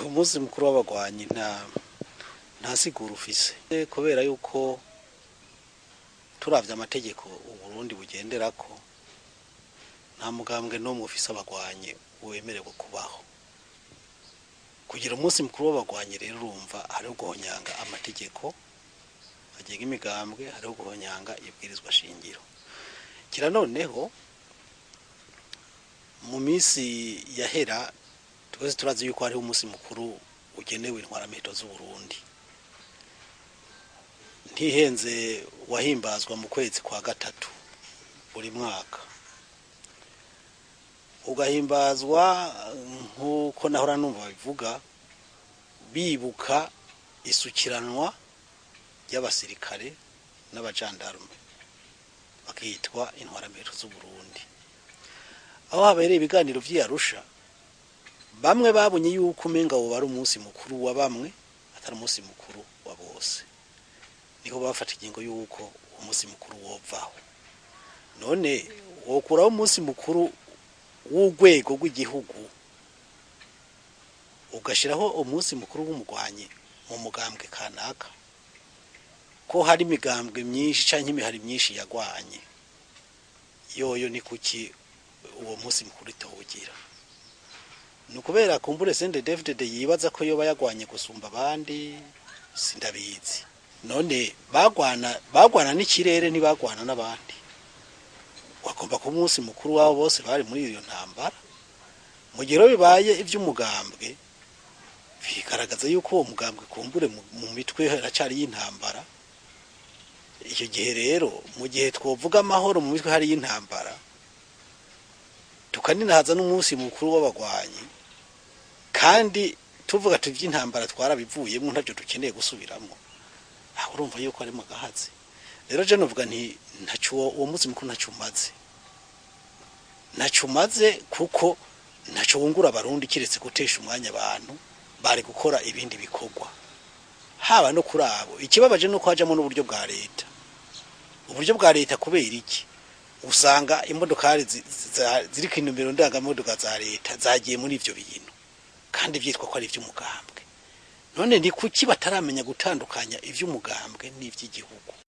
umunsi mukuru w'abagwanyi nta siguro ufise kubera yuko turavye amategeko uburundi bugenderako nta mugambwe no mufise abagwanyi wemerewe kubaho kugira umunsi mukuru w'abagwanyi rero urumva hari guhonyanga amategeko agenga imigambwe hari guhonyanga ibwirizwa shingiro kira noneho mu minsi yahera twese turazi yuko hari umunsi mukuru ugenewe intwarameto z'u Burundi ntihenze wahimbazwa mu kwezi kwa gatatu buri mwaka ugahimbazwa nkuko nahora numva bivuga bibuka isukiranwa y'abasirikare n'abajandarume bakitwa intwarameto z'u Burundi aho habereye ibiganiro vy'Arusha bamwe babonye yuko umenga wo bari umunsi mukuru wa bamwe atari umunsi mukuru wa bose niko bafata ingingo yuko umunsi mukuru wovaho none wokuraho umunsi mukuru w'urwego rw'igihugu ugashiraho umunsi mukuru w'umugwanyi mu mugambwe kanaka ko hari imigambwe myinshi canke imihari myinshi yagwanye yoyo ni kuki uwo munsi mukuru itawugira nukubera kumbure sende David yibaza ko yoba yagwanye gusumba abandi sindabizi none bagwana n'ikirere ntibagwana n'abandi wakomba ku munsi mukuru wabo bose bari muri iyo ntambara mu gihe bibaye ivy'umugambwe bigaragaza yuko uwo mugambwe kumbure mu mitwe haracari y'intambara icyo gihe rero mu gihe twovuga amahoro mu mitwe hari y'intambara tukaninahaza n'umunsi mukuru w'abagwanyi kandi tuvuga tuvy'intambara twarabivuyemo ntacyo dukeneye gusubiramo aho urumva yuko ari magahazi rero je novuga nti ntacyo uwo munsi mukuru ntacumaze kuko ntacyo wungura abarundi kiretse gutesha umwanya abantu bari gukora ibindi bikorwa haba no kurabo ikibabaje no kwajamo n'uburyo bwa leta uburyo bwa leta kubera iki usanga imodokari ziri ku numero ndangamodoka za leta zagiye muri ivyo bintu kandi vyitwa ko ari ivy'umugambwe none ni kuki bataramenya gutandukanya ivy'umugambwe n'ivy'igihugu